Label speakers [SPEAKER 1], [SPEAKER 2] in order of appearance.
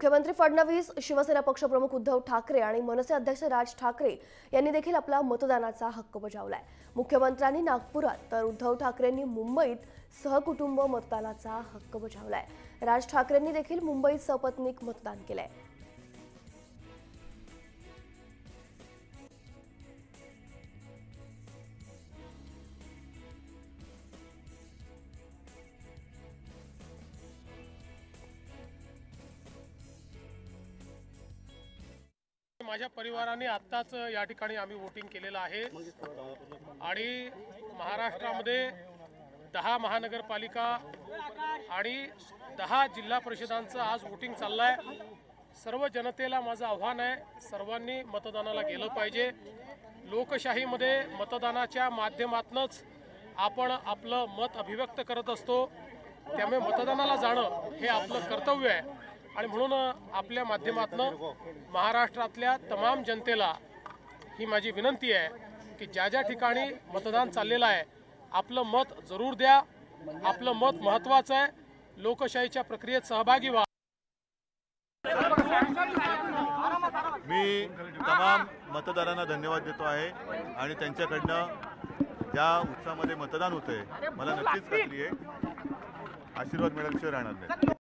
[SPEAKER 1] मुख्यमंत्री फडणवीस, शिवसेना पक्षप्रमुख उद्धव ठाकरे आणि मनसे अध्यक्ष राज ठाकरे यांनी देखील आपला मतदानाचा हक्क बजावलाय। मुख्यमंत्र्यांनी नागपुरात तर उद्धव ठाकरेंनी मुंबईत सहकुटुंब मतदानाचा हक्क बजावलाय। राज ठाकरेंनी देखील मुंबईत सपत्नीक मतदान केलंय।
[SPEAKER 2] माझ्या परिवाराने आत्ताच या ठिकाणी आम्ही वोटिंग केलेलं आहे आणि महाराष्ट्रामध्ये 10 महानगरपालिका आणि 10 जिल्हा परिषदांचं आज वोटिंग चाललंय। सर्व जनतेला माझं आव्हान आहे, सर्वांनी मतदानाला गेलं पाहिजे। लोकशाहीमध्ये मतदानाच्या माध्यमातूनच आपण आपलं मत अभिव्यक्त करत असतो, त्यामुळे मतदानाला जाणं हे आपलं कर्तव्य आहे। आणि म्हणून आपल्या माध्यमातून महाराष्ट्रातल्या तमाम जनतेला ही माझी विनंती आहे की ज्या ज्या ठिकाणी मतदान चाललेलं आहे आपलं मत जरूर द्या। आपलं मत महत्त्वाचं आहे। लोकशाहीच्या प्रक्रियेत सहभागी व्हा।
[SPEAKER 3] मी तमाम मतदारांना धन्यवाद देतो आहे आणि त्यांच्याकडनं ज्या उत्साहामध्ये मतदान होतंय मला नक्कीच खात्री आहे आशीर्वाद मिळाल्याशिवाय राहणार नाही।